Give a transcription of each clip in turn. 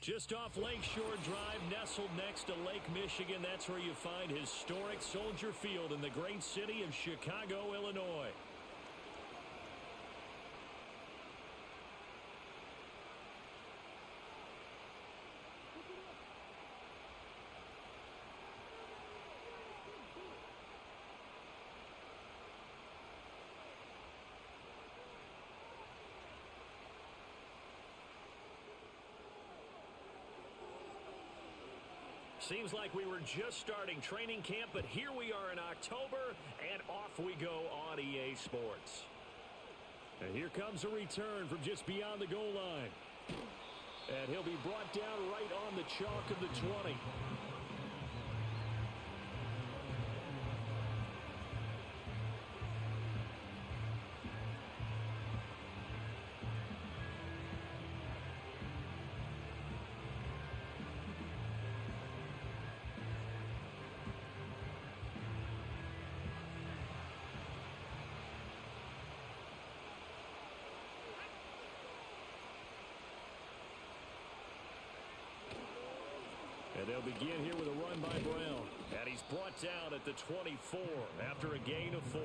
Just off Lakeshore Drive, nestled next to Lake Michigan, that's where you find historic Soldier Field in the great city of Chicago, Illinois. Seems like we were just starting training camp, but here we are in October, and off we go on EA Sports. And here comes a return from just beyond the goal line. And he'll be brought down right on the chalk of the 20. And they'll begin here with a run by Brown. And he's brought down at the 24 after a gain of 4.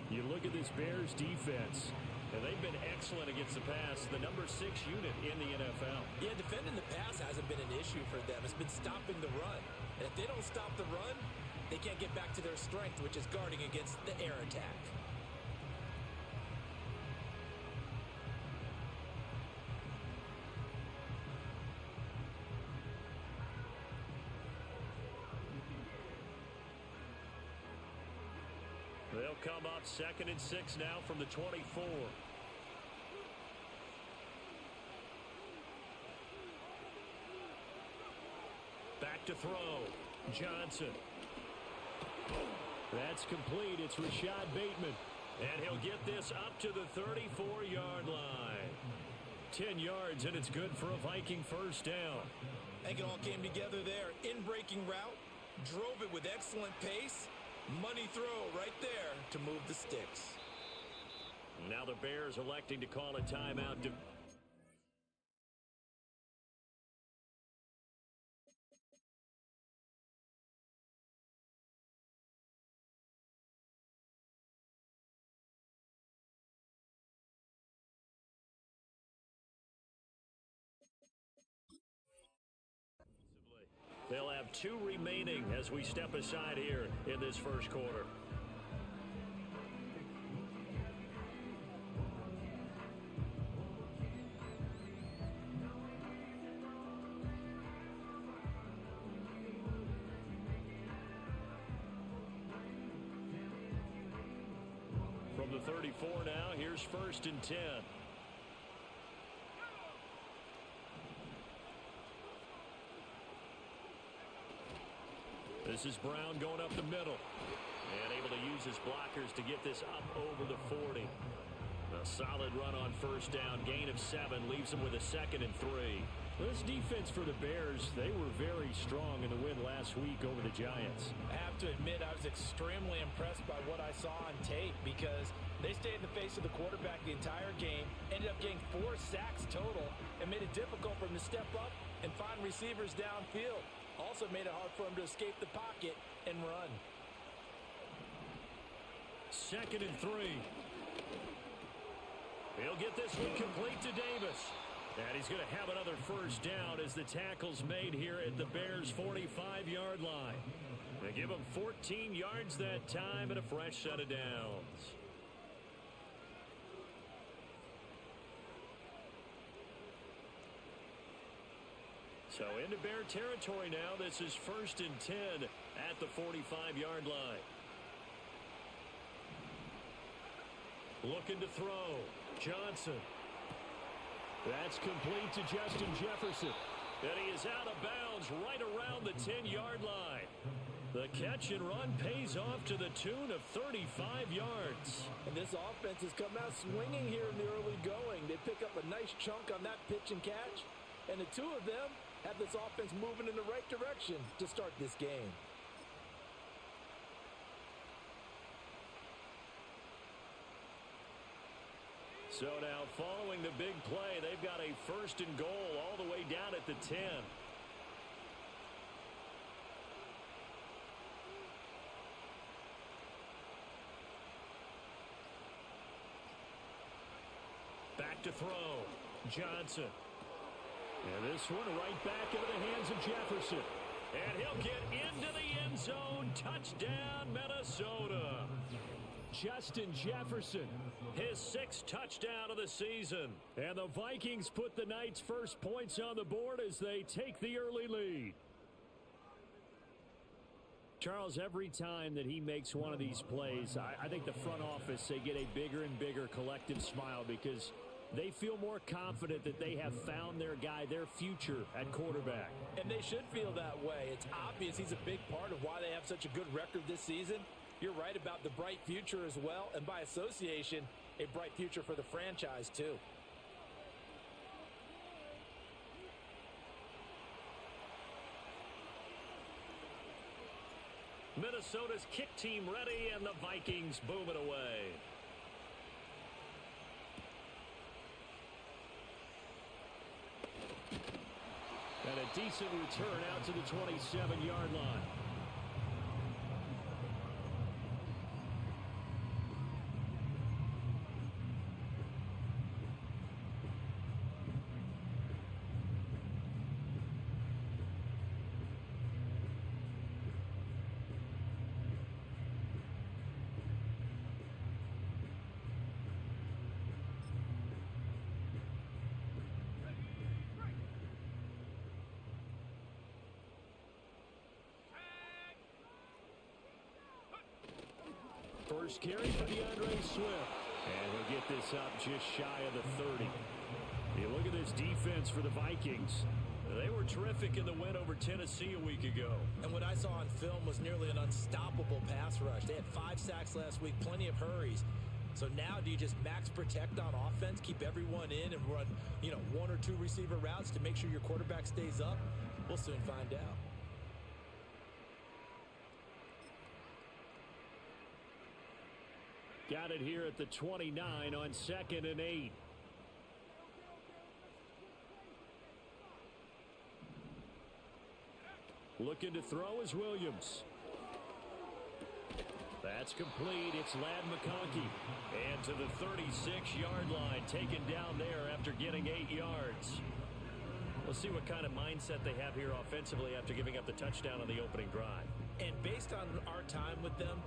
You look at this Bears defense, and they've been excellent against the pass, the number 6 unit in the NFL. Yeah, defending the pass hasn't been an issue for them. It's been stopping the run. And if they don't stop the run, they can't get back to their strength, which is guarding against the air attack. They'll come up 2nd and 6 now from the 24. Back to throw. Johnson. That's complete. It's Rashad Bateman. And he'll get this up to the 34-yard line. 10 yards, and it's good for a Viking first down. I think it all came together there. In-breaking route. Drove it with excellent pace. Money throw right there to move the sticks. Now the Bears electing to call a timeout. They'll have 2 remaining as we step aside here in this first quarter. From the 34 now, here's 1st and 10. This is Brown going up the middle. And able to use his blockers to get this up over the 40. A solid run on first down. Gain of 7 leaves him with a 2nd and 3. This defense for the Bears, they were very strong in the win last week over the Giants. I have to admit, I was extremely impressed by what I saw on tape because they stayed in the face of the quarterback the entire game, ended up getting 4 sacks total, and made it difficult for him to step up and find receivers downfield. Also made it hard for him to escape the pocket and run. 2nd and 3. He'll get this one complete to Davis. And he's going to have another first down as the tackle's made here at the Bears' 45-yard line. They give him 14 yards that time and a fresh set of downs. So into Bear territory now. This is 1st and 10 at the 45-yard line. Looking to throw. Johnson. That's complete to Justin Jefferson. And he is out of bounds right around the 10-yard line. The catch and run pays off to the tune of 35 yards. And this offense has come out swinging here in the early going. They pick up a nice chunk on that pitch and catch. And the two of them have this offense moving in the right direction to start this game. So now following the big play, they've got a first and goal all the way down at the 10. Back to throw. Johnson. And this one right back into the hands of Jefferson. And he'll get into the end zone. Touchdown, Minnesota. Justin Jefferson, his 6th touchdown of the season. And the Vikings put the night's first points on the board as they take the early lead. Charles, every time that he makes one of these plays, I think the front office, they get a bigger and bigger collective smile because they feel more confident that they have found their guy, their future at quarterback. And they should feel that way. It's obvious he's a big part of why they have such a good record this season. You're right about the bright future as well, and by association, a bright future for the franchise too. Minnesota's kick team ready, and the Vikings boom it away. And a decent return out to the 27-yard line. First carry for DeAndre Swift. And he'll get this up just shy of the 30. You look at this defense for the Vikings. They were terrific in the win over Tennessee a week ago. And what I saw on film was nearly an unstoppable pass rush. They had 5 sacks last week, plenty of hurries. So now do you just max protect on offense, keep everyone in, and run, 1 or 2 receiver routes to make sure your quarterback stays up? We'll soon find out. Got it here at the 29 on 2nd and 8. Looking to throw is Williams. That's complete. It's Ladd McConkey. And to the 36-yard line, taken down there after getting 8 yards. We'll see what kind of mindset they have here offensively after giving up the touchdown on the opening drive. And based on our time with them,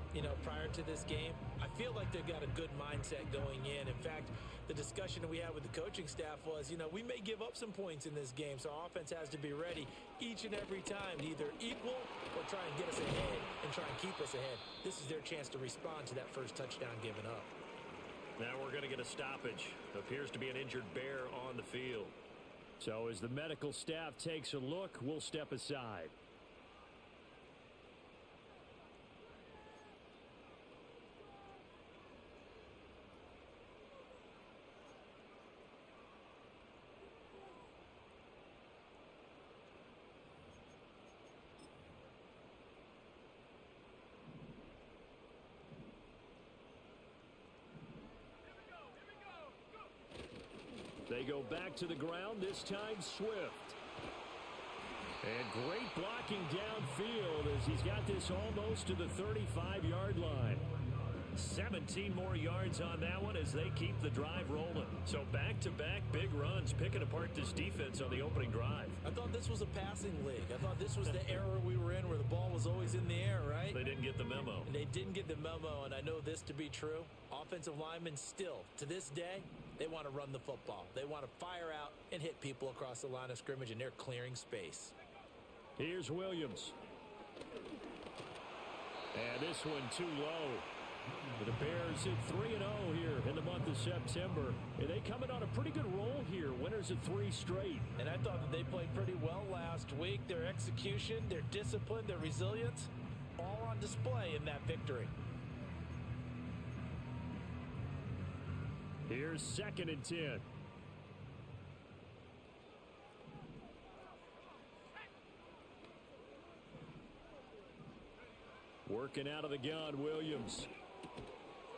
prior to this game, I feel like they've got a good mindset going in. In fact, the discussion that we had with the coaching staff was, we may give up some points in this game, so our offense has to be ready each and every time to either equal or try and get us ahead and try and keep us ahead. This is their chance to respond to that first touchdown given up. Now we're going to get a stoppage. Appears to be an injured bear on the field. So as the medical staff takes a look, we'll step aside. They go back to the ground, this time Swift. And great blocking downfield as he's got this almost to the 35-yard line. 17 more yards on that one as they keep the drive rolling. So back-to-back big runs picking apart this defense on the opening drive. I thought this was a passing league. I thought this was the era we were in where the ball was always in the air, right? They didn't get the memo. And they didn't get the memo, and I know this to be true. Offensive linemen still, to this day, they want to run the football. They want to fire out and hit people across the line of scrimmage, and they're clearing space. Here's Williams. And this one too low. The Bears at 3-0 here in the month of September. And they come in on a pretty good roll here. Winners of 3 straight. And I thought that they played pretty well last week. Their execution, their discipline, their resilience, all on display in that victory. Here's 2nd and 10. Working out of the gun, Williams.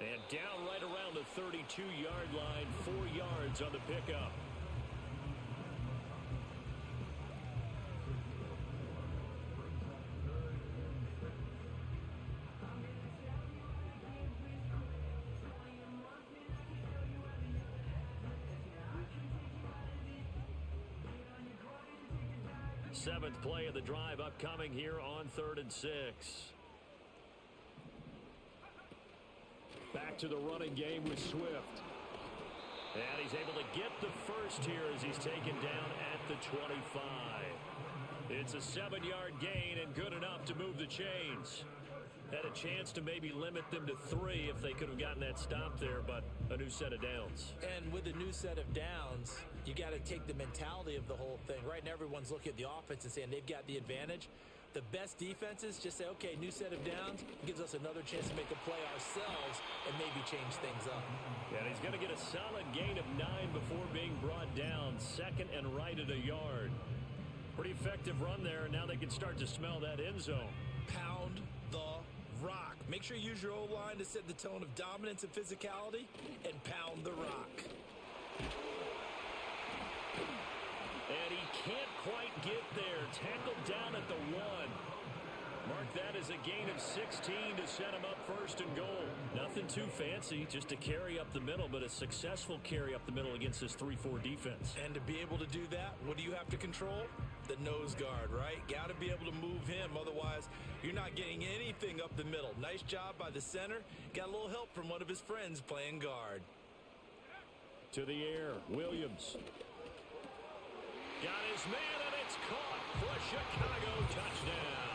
And down right around the 32-yard line, 4 yards on the pickup. Seventh play of the drive upcoming here on 3rd and 6. Back to the running game with Swift. And he's able to get the first here as he's taken down at the 25. It's a 7-yard gain and good enough to move the chains. Had a chance to maybe limit them to 3 if they could have gotten that stop there, but a new set of downs. And with a new set of downs, you got to take the mentality of the whole thing. Right now, everyone's looking at the offense and saying they've got the advantage. The best defenses just say, okay, new set of downs, gives us another chance to make a play ourselves and maybe change things up. And he's going to get a solid gain of 9 before being brought down. Second and right at a yard. Pretty effective run there, and now they can start to smell that end zone. Pound the rock. Make sure you use your O-line to set the tone of dominance and physicality, and pound the rock. And he can't quite get there. Tackled down at the 1. Mark that as a gain of 16 to set him up 1st and goal. Nothing too fancy, just a carry up the middle, but a successful carry up the middle against this 3-4 defense. And to be able to do that, what do you have to control? The nose guard, right? Got to be able to move him. Otherwise, you're not getting anything up the middle. Nice job by the center. Got a little help from one of his friends playing guard. To the air, Williams. Got his man, and it's caught for a Chicago touchdown.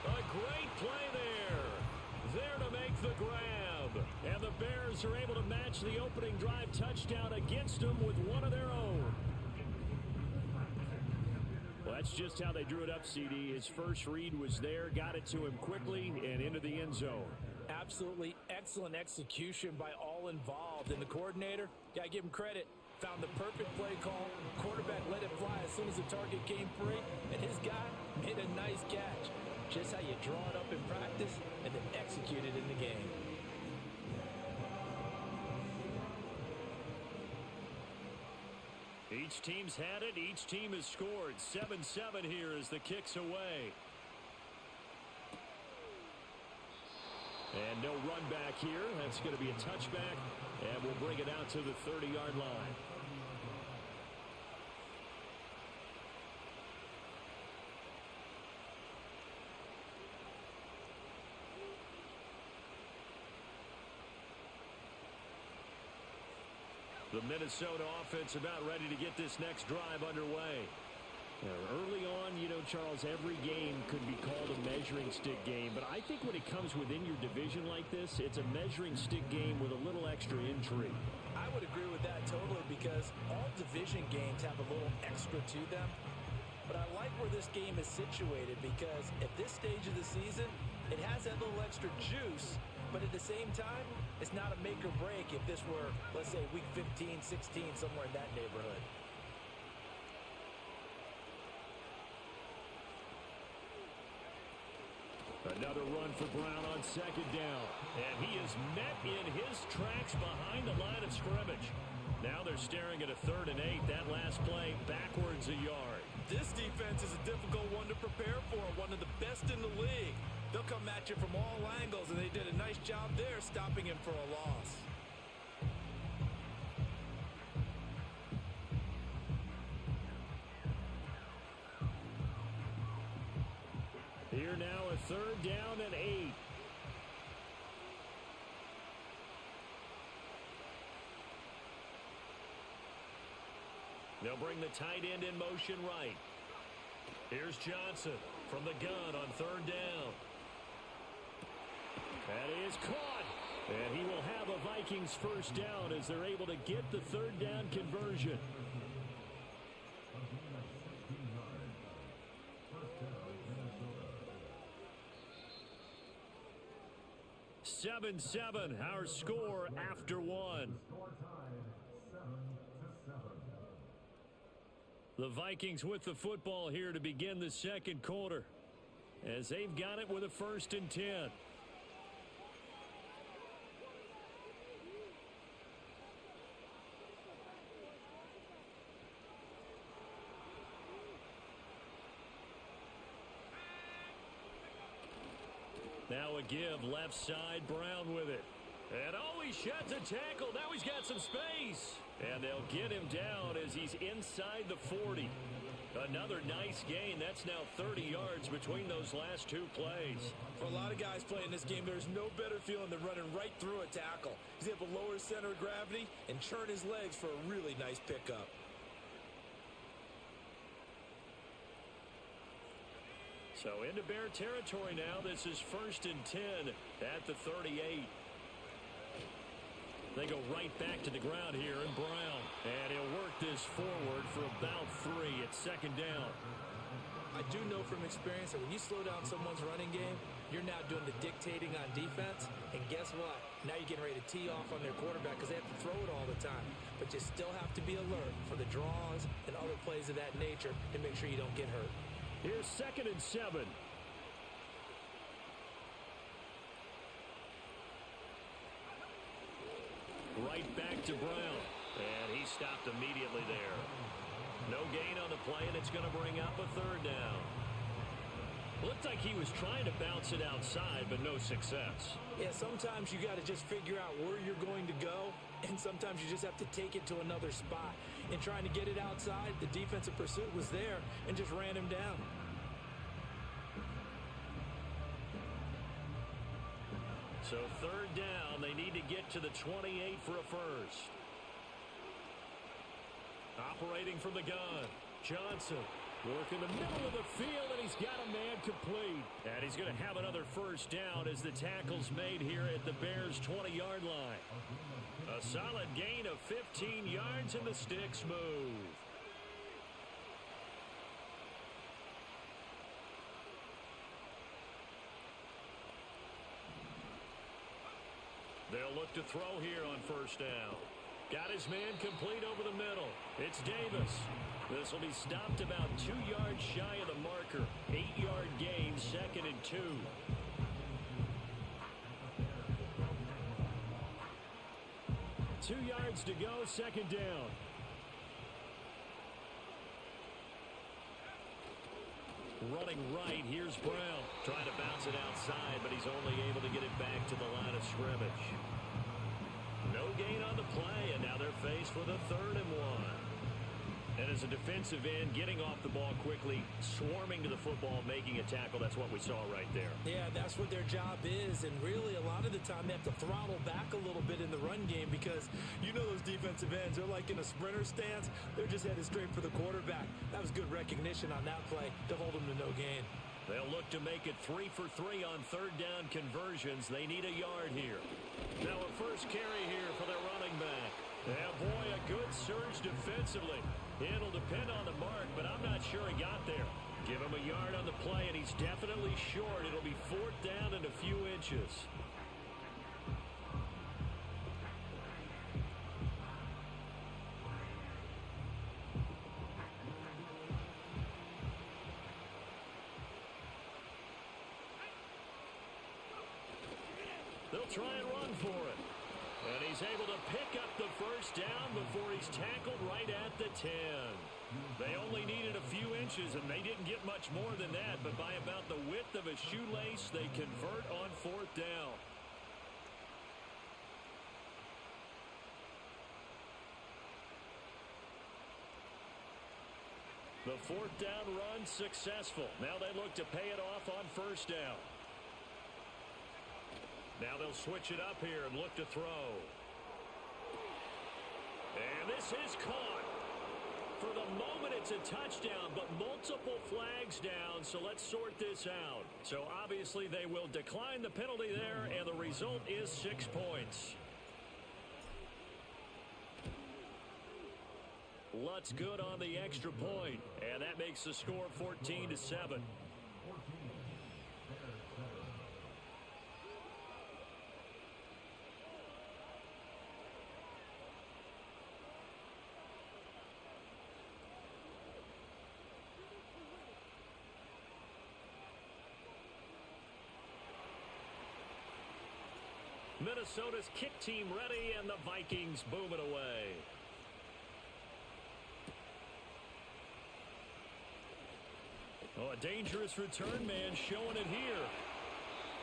A great play there. There to make the grab. And the Bears are able to match the opening drive touchdown against them with one of their own. Well, that's just how they drew it up, CD. His first read was there, got it to him quickly, and into the end zone. Absolutely excellent execution by all involved. And the coordinator, got to give him credit. Found the perfect play call. Quarterback let it fly as soon as the target came free. And his guy made a nice catch. Just how you draw it up in practice and then execute it in the game. Each team's had it. Each team has scored. 7-7 here as the kick's away. And no run back here. That's going to be a touchback. And we'll bring it out to the 30-yard line. The Minnesota offense about ready to get this next drive underway. Early on, Charles, every game could be called a measuring stick game. But I think when it comes within your division like this, it's a measuring stick game with a little extra intrigue. I would agree with that totally because all division games have a little extra to them. But I like where this game is situated because at this stage of the season, it has that little extra juice. But at the same time, it's not a make or break if this were, let's say, week 15, 16, somewhere in that neighborhood. Another run for Brown on 2nd down. And he is met in his tracks behind the line of scrimmage. Now they're staring at a 3rd and 8. That last play backwards a yard. This defense is a difficult one to prepare for. One of the best in the league. They'll come at you from all angles, and they did a nice job there stopping him for a loss. Here now a 3rd down and 8. They'll bring the tight end in motion right. Here's Johnson from the gun on 3rd down. That is caught. And he will have a Vikings first down as they're able to get the 3rd down conversion. Seven, our score after 1. The Vikings with the football here to begin the 2nd quarter as they've got it with a 1st and 10. Now a give, left side, Brown with it. And oh, he sheds a tackle. Now he's got some space. And they'll get him down as he's inside the 40. Another nice gain. That's now 30 yards between those last two plays. For a lot of guys playing this game, there's no better feeling than running right through a tackle. He's able to lower his center of gravity and churn his legs for a really nice pickup. So into Bear territory now. This is 1st and 10 at the 38. They go right back to the ground here, and Brown. And he'll work this forward for about 3 at 2nd down. I do know from experience that when you slow down someone's running game, you're now doing the dictating on defense. And guess what? Now you're getting ready to tee off on their quarterback because they have to throw it all the time. But you still have to be alert for the draws and other plays of that nature to make sure you don't get hurt. Here's 2nd and 7. Right back to Brown. And he stopped immediately there. No gain on the play, and it's going to bring up a 3rd down. Looked like he was trying to bounce it outside, but no success. Yeah, sometimes you got to just figure out where you're going to go, and sometimes you just have to take it to another spot. In trying to get it outside, the defensive pursuit was there and just ran him down. So 3rd down, they need to get to the 28 for a first. Operating from the gun, Johnson. Work in the middle of the field, and he's got a man complete. And he's going to have another 1st down as the tackle's made here at the Bears' 20-yard line. A solid gain of 15 yards, and the sticks move. They'll look to throw here on 1st down. Got his man complete over the middle. It's Davis. This will be stopped about 2 yards shy of the marker. 8-yard gain, 2nd and 2. Two yards to go, 2nd down. Running right, here's Brown. Trying to bounce it outside, but he's only able to get it back to the line of scrimmage. No gain on the play, and now they're faced with a 3rd and 1. And as a defensive end, getting off the ball quickly, swarming to the football, making a tackle, that's what we saw right there. Yeah, that's what their job is, and really a lot of the time they have to throttle back a little bit in the run game because you know those defensive ends, they're like in a sprinter stance, they're just headed straight for the quarterback. That was good recognition on that play to hold them to no gain. They'll look to make it 3 for 3 on 3rd down conversions. They need a yard here. Now a first carry here for their running back. Yeah, boy, a good surge defensively. It'll depend on the mark, but I'm not sure he got there. Give him a yard on the play, and he's definitely short. It'll be 4th down and a few inches. They'll try and run for it. And he's able to pick up the 1st down before he's tackled right at the 10. They only needed a few inches, and they didn't get much more than that. But by about the width of a shoelace, they convert on 4th down. The 4th down run successful. Now they look to pay it off on 1st down. Now they'll switch it up here and look to throw. And this is caught. For the moment, it's a touchdown, but multiple flags down, so let's sort this out. So obviously they will decline the penalty there, and the result is 6 points. Lutz good on the extra point, and that makes the score 14-7. Minnesota's kick team ready, and the Vikings boom it away. Oh, a dangerous return man showing it here.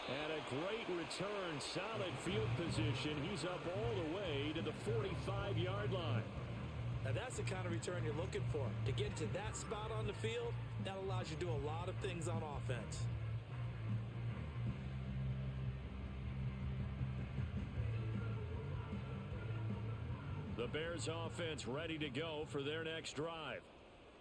And a great return, solid field position. He's up all the way to the 45-yard line. Now that's the kind of return you're looking for. To get to that spot on the field, that allows you to do a lot of things on offense. The Bears offense ready to go for their next drive.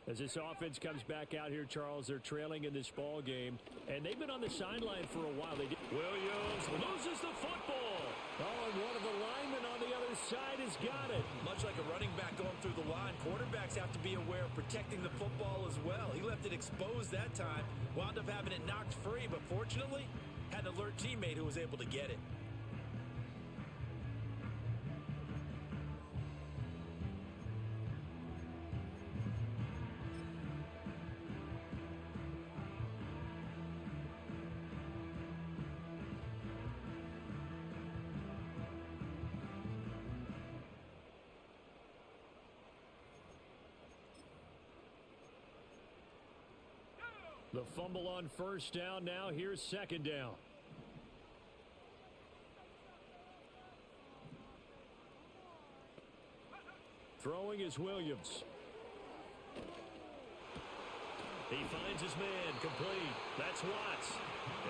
As this offense comes back out here, Charles, they're trailing in this ball game, and they've been on the sideline for a while. Williams loses the football. Oh, and one of the linemen on the other side has got it. Much like a running back going through the line, quarterbacks have to be aware of protecting the football as well. He left it exposed that time, wound up having it knocked free, but fortunately, had an alert teammate who was able to get it. The fumble on first down. Now here's second down. Throwing is Williams. He finds his man, complete. That's Watts.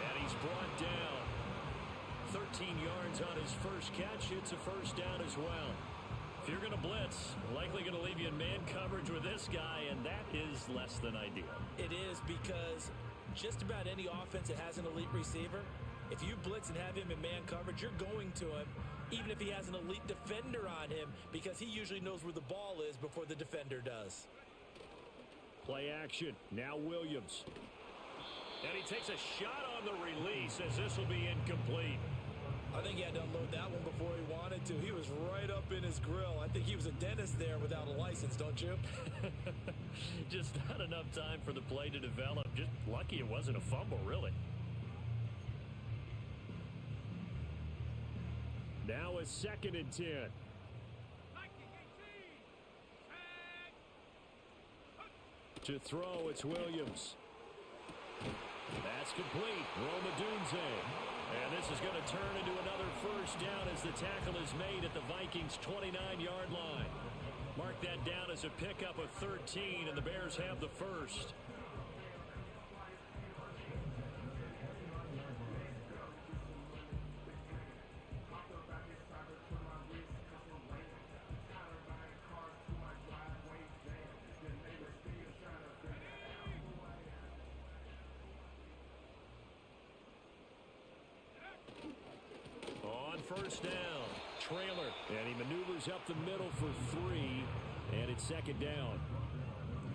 And he's brought down. 13 yards on his first catch. It's a first down as well. If you're going to blitz, likely going to leave you in man coverage with this guy, and that is less than ideal. It is, because just about any offense that has an elite receiver, if you blitz and have him in man coverage, you're going to him, even if he has an elite defender on him, because he usually knows where the ball is before the defender does. Play action. Now Williams. And he takes a shot on the release as this will be incomplete. I think he had to unload that one before he wanted to. He was right up in his grill. I think he was a dentist there without a license, don't you? Just not enough time for the play to develop. Just lucky it wasn't a fumble, really. Now a 2nd and 10. To throw, it's Williams. That's complete. Roma Dunze. And this is going to turn into another first down as the tackle is made at the Vikings' 29-yard line. Mark that down as a pickup of 13, and the Bears have the first. First down, trailer, and he maneuvers up the middle for 3, and it's 2nd down.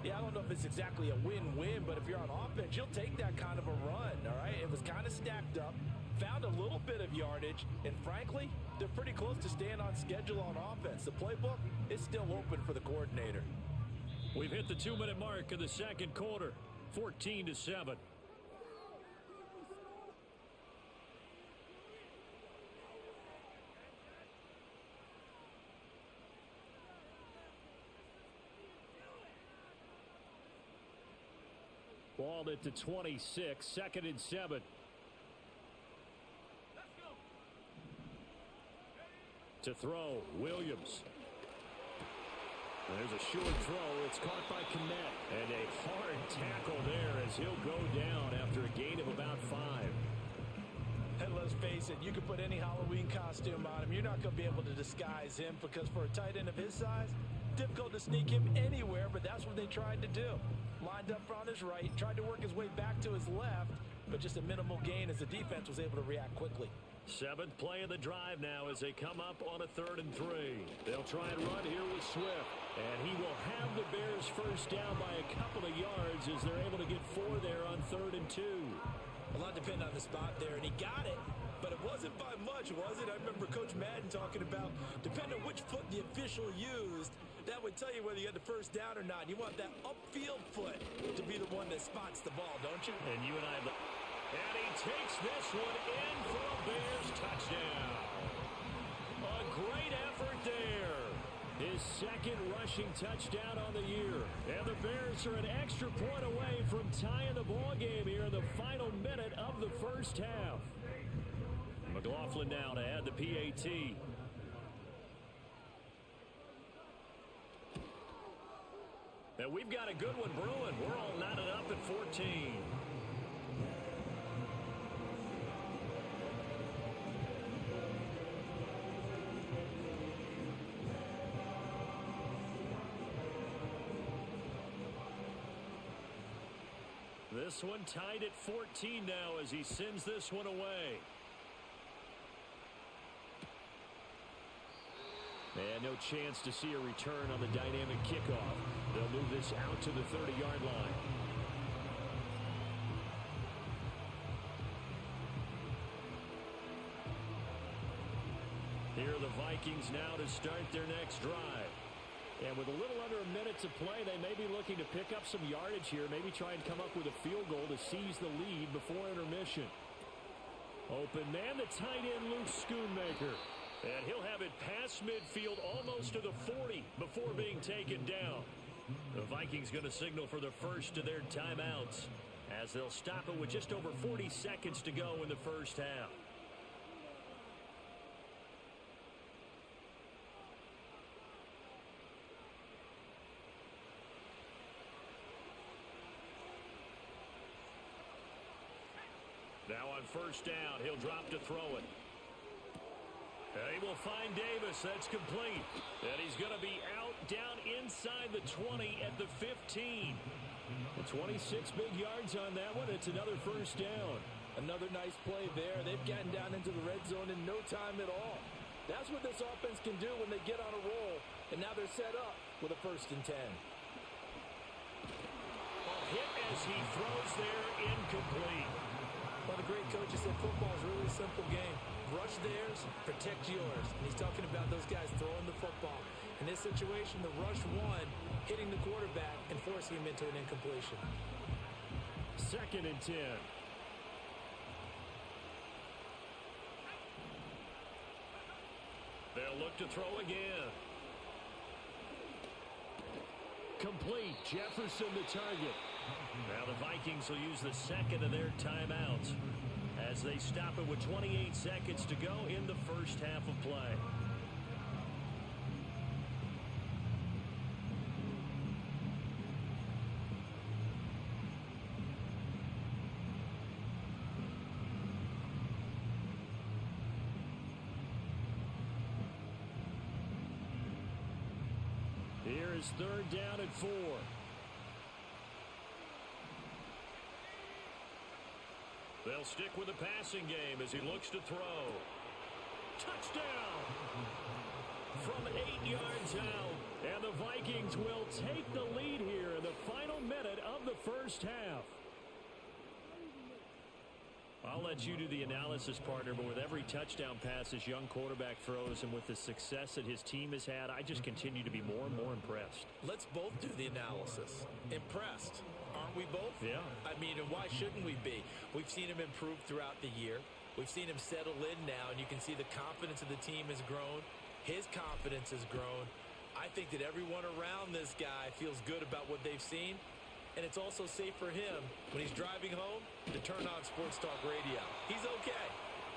Yeah, I don't know if it's exactly a win-win, but if you're on offense, you'll take that kind of a run, all right? It was kind of stacked up, found a little bit of yardage, and frankly, they're pretty close to staying on schedule on offense. The playbook is still open for the coordinator. We've hit the 2-minute mark of the second quarter, 14-7. Ball at the 26, 2nd and 7. To throw, Williams. There's a short throw. It's caught by Kmet. And a hard tackle there as he'll go down after a gain of about 5. And let's face it, you can put any Halloween costume on him. You're not going to be able to disguise him, because for a tight end of his size, difficult to sneak him anywhere, but that's what they tried to do. Lined up on his right, tried to work his way back to his left, but just a minimal gain as the defense was able to react quickly. 7th play of the drive now as they come up on a 3rd and 3. They'll try and run here with Swift, and he will have the Bears first down by a couple of yards as they're able to get 4 there on 3rd and 2. A lot depended on the spot there, and he got it, but it wasn't by much, was it? I remember Coach Madden talking about, depending on which foot the official used, that would tell you whether you had the first down or not. You want that upfield foot to be the one that spots the ball, don't you? And you and I... And he takes this one in for a Bears touchdown. A great effort there. His 2nd rushing touchdown on the year. And the Bears are an extra point away from tying the ball game here in the final minute of the first half. McLaughlin now to add the PAT. And we've got a good one brewing. We're all knotted up at 14. This one tied at 14 now as he sends this one away. And no chance to see a return on the dynamic kickoff. They'll move this out to the 30-yard line. Here are the Vikings now to start their next drive. And with a little under a minute to play, they may be looking to pick up some yardage here, maybe try and come up with a field goal to seize the lead before intermission. Open man, the tight end, Luke Schoonmaker. And he'll have it past midfield almost to the 40 before being taken down. The Vikings going to signal for the first of their timeouts as they'll stop it with just over 40 seconds to go in the first half. Now on first down, he'll drop to throw it. And he will find Davis. That's complete. And he's going to be out down inside the 20 at the 15. 26 big yards on that one. It's another first down. Another nice play there. They've gotten down into the red zone in no time at all. That's what this offense can do when they get on a roll. And now they're set up with a 1st and 10. Hit as he throws there, incomplete. Well, the great coach said football is really a simple game. Rush theirs, protect yours. And he's talking about those guys throwing the football. In this situation, the rush one, hitting the quarterback and forcing him into an incompletion. 2nd and 10. They'll look to throw again. Complete. Jefferson the target. Now the Vikings will use the 2nd of their timeouts as they stop it with 28 seconds to go in the first half of play. Here is 3rd down and 4. They'll stick with the passing game as he looks to throw. Touchdown! From 8 yards out. And the Vikings will take the lead here in the final minute of the first half. I'll let you do the analysis, partner, but with every touchdown pass this young quarterback throws and with the success that his team has had, I just continue to be more and more impressed. Let's both do the analysis. Impressed. Aren't we both? Yeah. I mean, and why shouldn't we be? We've seen him improve throughout the year. We've seen him settle in now, and you can see the confidence of the team has grown. His confidence has grown. I think that everyone around this guy feels good about what they've seen. And it's also safe for him when he's driving home to turn on Sports Talk Radio. He's okay.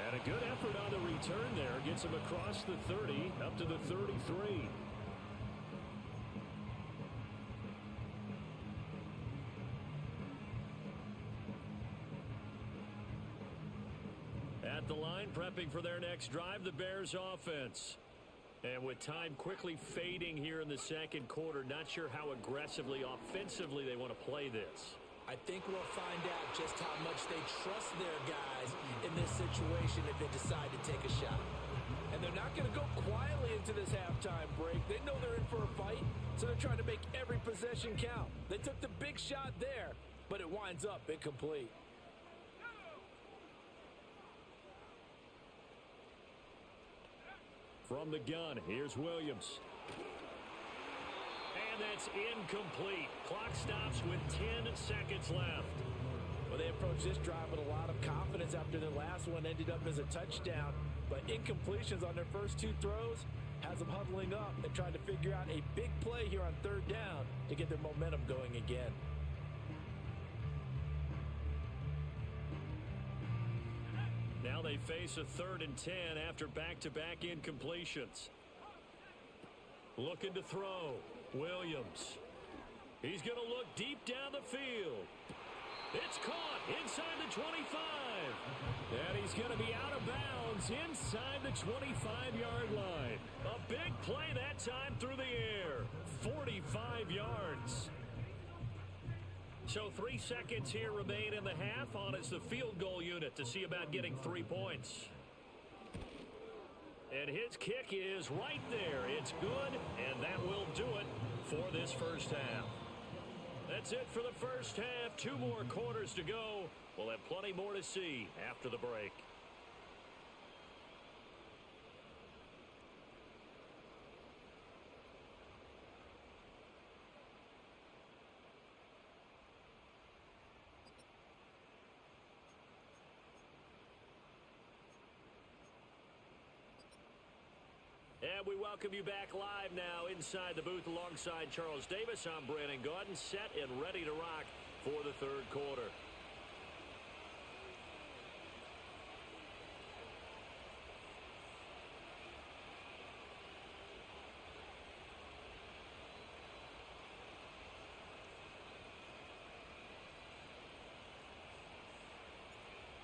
And a good effort on the return there. Gets him across the 30 up to the 33. At the line, prepping for their next drive, the Bears offense. And with time quickly fading here in the second quarter, not sure how aggressively, offensively they want to play this. I think we'll find out just how much they trust their guys in this situation if they decide to take a shot. And they're not going to go quietly into this halftime break. They know they're in for a fight, so they're trying to make every possession count. They took the big shot there, but it winds up incomplete. From the gun, here's Williams. And that's incomplete. Clock stops with 10 seconds left. Well, they approached this drive with a lot of confidence after their last one ended up as a touchdown. But incompletions on their first 2 throws has them huddling up and trying to figure out a big play here on 3rd down to get their momentum going again. Now they face a 3rd and 10 after back-to-back incompletions. Looking to throw. Williams. He's going to look deep down the field. It's caught inside the 25. And he's going to be out of bounds inside the 25-yard line. A big play that time through the air. 45 yards. So 3 seconds here remain in the half. On is the field goal unit to see about getting 3 points. And his kick is right there. It's good, and that will do it for this first half. That's it for the first half. 2 more quarters to go. We'll have plenty more to see after the break. And we welcome you back live now inside the booth alongside Charles Davis. I'm Brandon Gaudin, set and ready to rock for the 3rd quarter.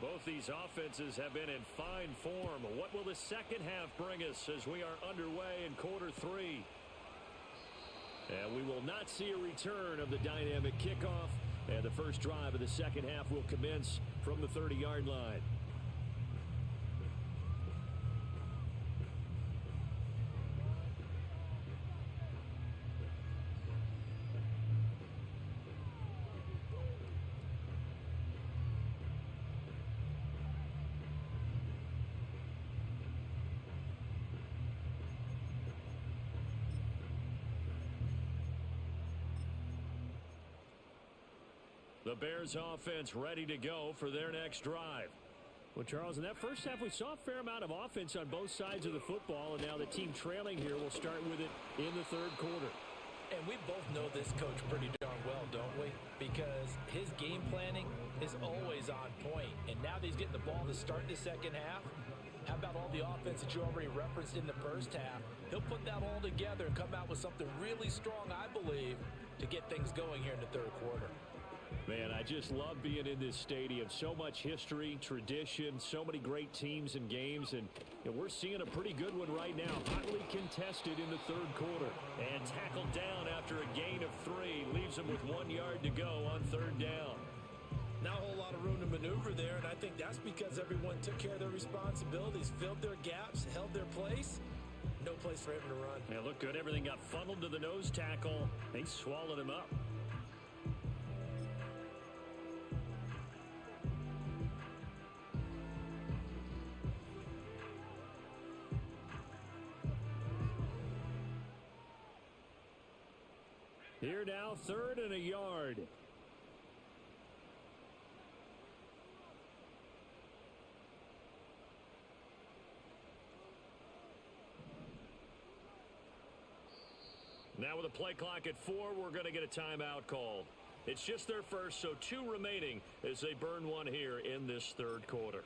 Both these offenses have been in fine form. What will the second half bring us as we are underway in quarter 3? And we will not see a return of the dynamic kickoff. And the first drive of the second half will commence from the 30-yard line. The Bears offense ready to go for their next drive. Well, Charles, in that first half, we saw a fair amount of offense on both sides of the football, and now the team trailing here will start with it in the 3rd quarter. And we both know this coach pretty darn well, don't we? Because his game planning is always on point. And now that he's getting the ball to start the second half, how about all the offense that you already referenced in the first half? He'll put that all together and come out with something really strong, I believe, to get things going here in the 3rd quarter. Man, I just love being in this stadium. So much history, tradition, so many great teams and games, and we're seeing a pretty good one right now. Hotly contested in the 3rd quarter. And tackled down after a gain of 3. Leaves them with 1 yard to go on 3rd down. Not a whole lot of room to maneuver there, and I think that's because everyone took care of their responsibilities, filled their gaps, held their place. No place for him to run. Yeah, looked good. Everything got funneled to the nose tackle. They swallowed him up. Here now, 3rd and a yard. Now with a play clock at 4, we're going to get a timeout called. It's just their first, so 2 remaining as they burn 1 here in this 3rd quarter.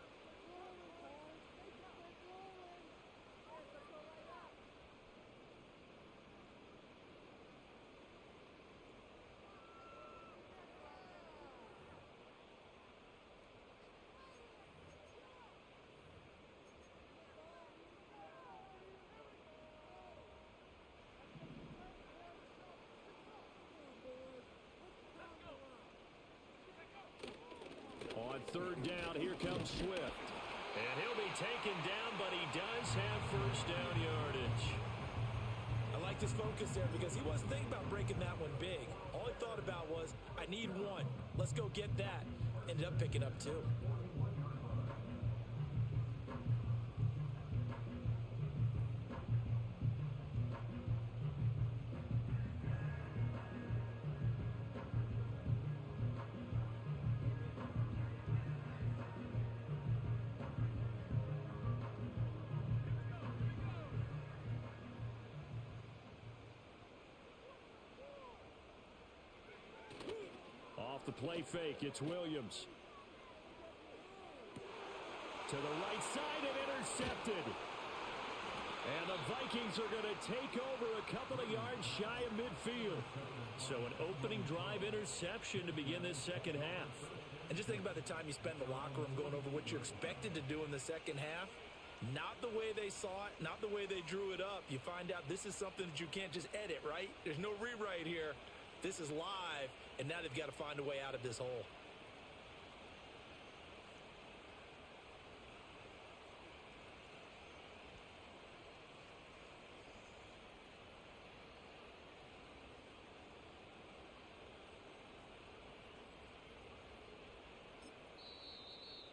On 3rd down, here comes Swift. And he'll be taken down, but he does have first down yardage. I like his focus there because he wasn't thinking about breaking that one big. All he thought about was, I need 1. Let's go get that. Ended up picking up 2. Off the play fake, it's Williams. To the right side and intercepted. And the Vikings are going to take over a couple of yards shy of midfield. So an opening drive interception to begin this second half. And just think about the time you spend in the locker room going over what you expected to do in the second half. Not the way they saw it, not the way they drew it up. You find out this is something that you can't just edit, right? There's no rewrite here. This is live, and now they've got to find a way out of this hole.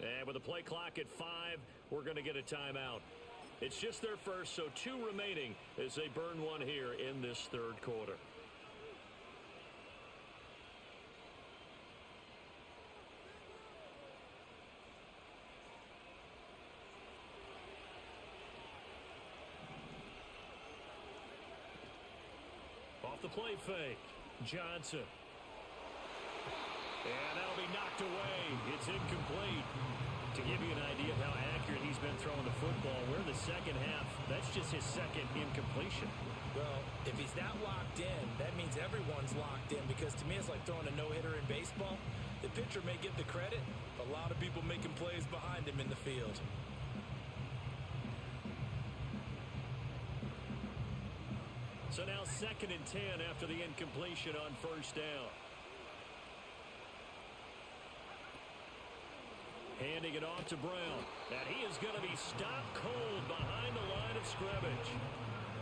And with the play clock at 5, we're going to get a timeout. It's just their first, so 2 remaining as they burn one here in this third quarter. Off the play fake, Johnson. And that'll be knocked away. It's incomplete. To give you an idea of how accurate he's been throwing the football, we're in the second half. That's just his second incompletion. Well, if he's that locked in, that means everyone's locked in, because to me it's like throwing a no-hitter in baseball. The pitcher may get the credit, but a lot of people making plays behind him in the field. So now 2nd and 10 after the incompletion on first down. Handing it off to Brown. And he is going to be stopped cold behind the line of scrimmage.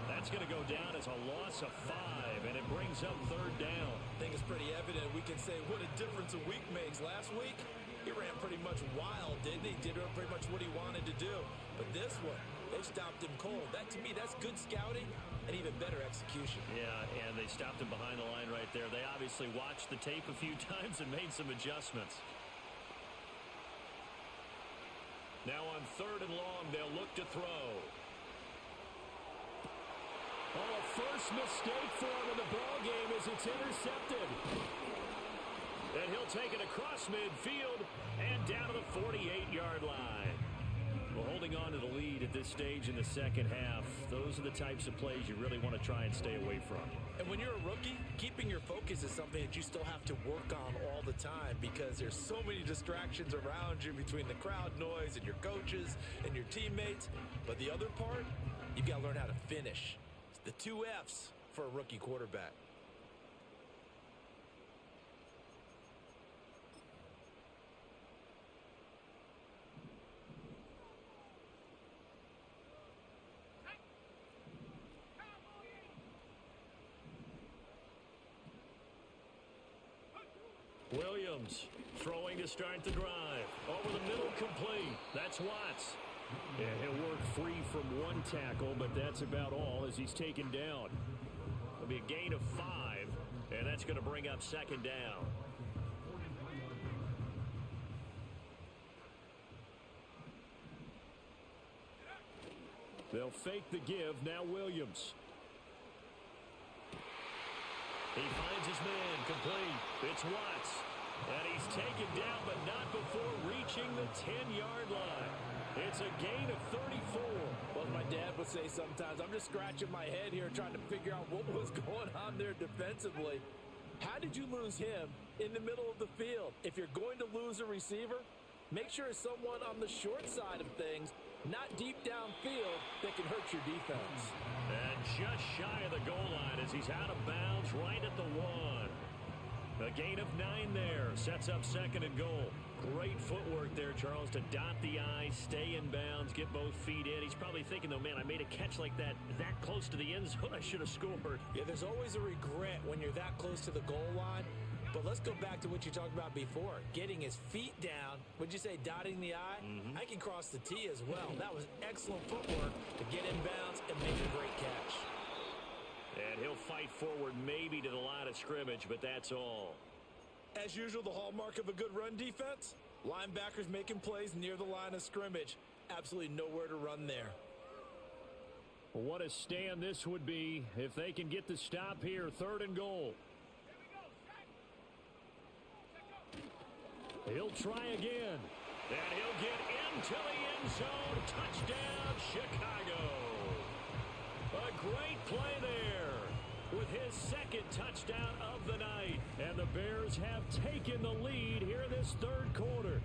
That's going to go down as a loss of 5, and it brings up 3rd down. I think it's pretty evident. We can say what a difference a week makes. Last week, he ran pretty much wild, didn't he? Did pretty much what he wanted to do. But this one, they stopped him cold. That, to me, that's good scouting and even better execution. Yeah, and they stopped him behind the line right there. They obviously watched the tape a few times and made some adjustments. Now on 3rd and long, they'll look to throw. Oh, first mistake for him in the ball game as it's intercepted. And he'll take it across midfield and down to the 48-yard line. Well, holding on to the lead at this stage in the second half, those are the types of plays you really want to try and stay away from. And when you're a rookie, keeping your focus is something that you still have to work on all the time, because there's so many distractions around you between the crowd noise and your coaches and your teammates. But the other part, you've got to learn how to finish. It's the 2 F's for a rookie quarterback. Williams throwing to start the drive. Over the middle, complete. That's Watts. Yeah, he'll work free from one tackle, but that's about all as he's taken down. It'll be a gain of 5, and that's going to bring up 2nd down. They'll fake the give. Now Williams. He finds his man, complete. It's Watts. And he's taken down, but not before reaching the 10-yard line. It's a gain of 34. Well, as my dad would say sometimes, I'm just scratching my head here trying to figure out what was going on there defensively. How did you lose him in the middle of the field? If you're going to lose a receiver, make sure it's someone on the short side of things, not deep downfield, that can hurt your defense. And just shy of the goal line as he's out of bounds right at the 1. A gain of 9 there. Sets up 2nd and goal. Great footwork there, Charles, to dot the I, stay in bounds, get both feet in. He's probably thinking, though, man, I made a catch like that close to the end zone. I should have scored. Yeah, there's always a regret when you're that close to the goal line. But let's go back to what you talked about before. Getting his feet down. Would you say dotting the I? I can cross the T as well. That was excellent footwork to get in bounds and make a great catch. And he'll fight forward maybe to the line of scrimmage, but that's all. As usual, the hallmark of a good run defense, linebackers making plays near the line of scrimmage. Absolutely nowhere to run there. Well, what a stand this would be if they can get the stop here. 3rd and goal. He'll try again. And he'll get into the end zone. Touchdown, Chicago. A great play there with his second touchdown of the night. And the Bears have taken the lead here in this third quarter.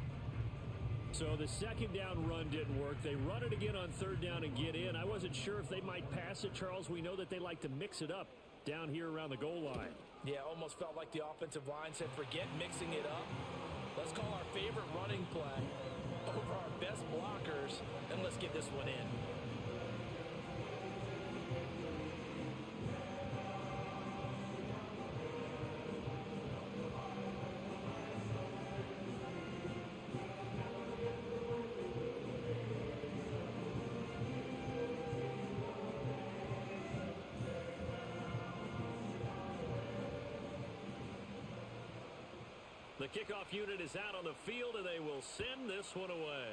So the second down run didn't work. They run it again on third down and get in. I wasn't sure if they might pass it, Charles. We know that they like to mix it up down here around the goal line. Yeah, almost felt like the offensive line said, forget mixing it up. Let's call our favorite running play over our best blockers, and let's get this one in. The kickoff unit is out on the field, and they will send this one away.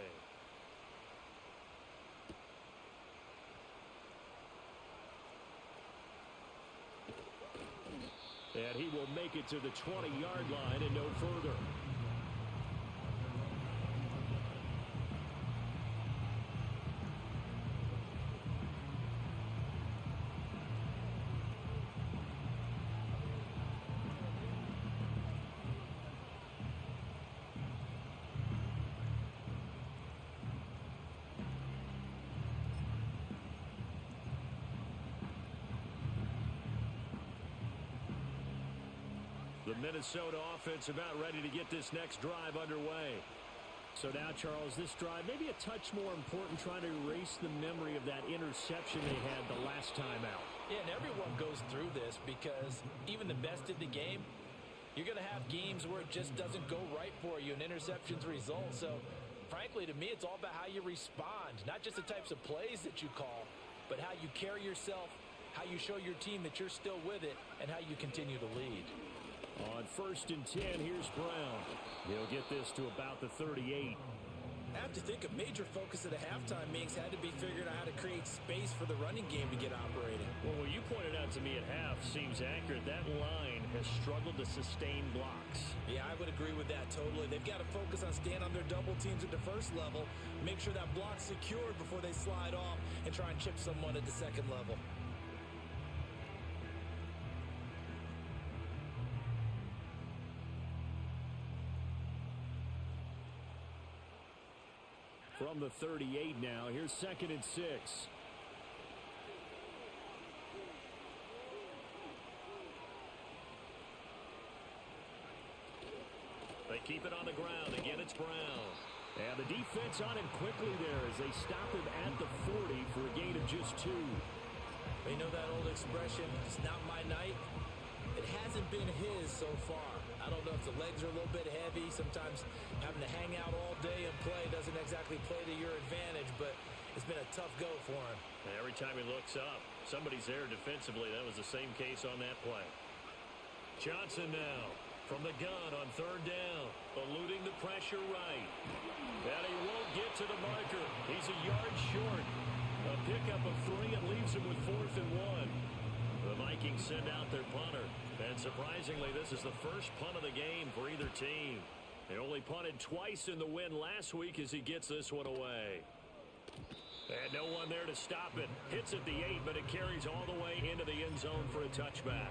And he will make it to the 20-yard line and no further. The Minnesota offense about ready to get this next drive underway. So now, Charles, this drive maybe a touch more important, trying to erase the memory of that interception they had the last time out. Yeah, and everyone goes through this because even the best in the game, you're going to have games where it just doesn't go right for you and interceptions result. So, frankly, to me, it's all about how you respond, not just the types of plays that you call, but how you carry yourself, how you show your team that you're still with it, and how you continue to lead. On 1st and 10, here's Brown. He'll get this to about the 38. I have to think a major focus at the halftime meetings had to be figuring out how to create space for the running game to get operating. Well, what you pointed out to me at half seems accurate. That line has struggled to sustain blocks. Yeah, I would agree with that totally. They've got to focus on staying on their double teams at the first level, make sure that block's secured before they slide off, and try and chip someone at the second level. From the 38 now, here's 2nd and 6. They keep it on the ground. Again, it's Brown. And the defense on him quickly there as they stop him at the 40 for a gain of just 2. You know that old expression, it's not my night? It hasn't been his so far. I don't know if the legs are a little bit heavy. Sometimes having to hang out all day and play doesn't exactly play to your advantage, but it's been a tough go for him. And every time he looks up, somebody's there defensively. That was the same case on that play. Johnson now from the gun on 3rd down, eluding the pressure right. And he won't get to the marker. He's a yard short. A pickup of 3 and leaves him with 4th and 1. The Vikings send out their punter. And surprisingly, this is the first punt of the game for either team. They only punted twice in the win last week as he gets this one away. And no one there to stop it. Hits at the 8, but it carries all the way into the end zone for a touchback.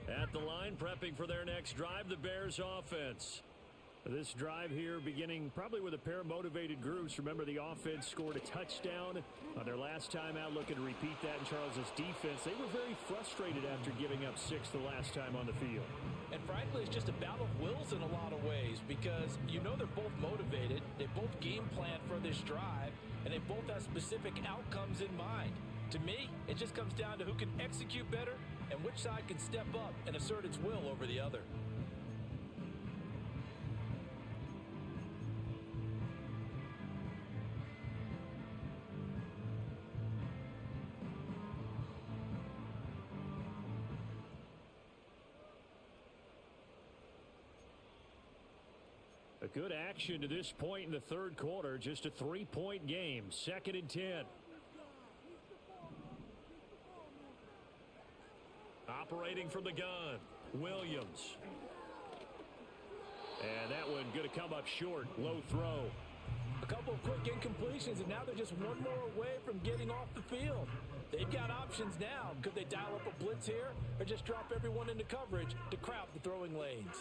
At the line, prepping for their next drive, the Bears offense. This drive here beginning probably with a pair of motivated groups. Remember, the offense scored a touchdown on their last time out, looking to repeat that in Charles's defense. They were very frustrated after giving up 6 the last time on the field. And frankly, it's just a battle of wills in a lot of ways because you know they're both motivated, they both game plan for this drive, and they both have specific outcomes in mind. To me, it just comes down to who can execute better and which side can step up and assert its will over the other. good action to this point in the third quarter. Just a 3-point game. 2nd and 10. Operating from the gun, Williams. And that one going to come up short. Low throw. A couple of quick incompletions, and now they're just one more away from getting off the field. They've got options now. Could they dial up a blitz here or just drop everyone into coverage to crowd the throwing lanes?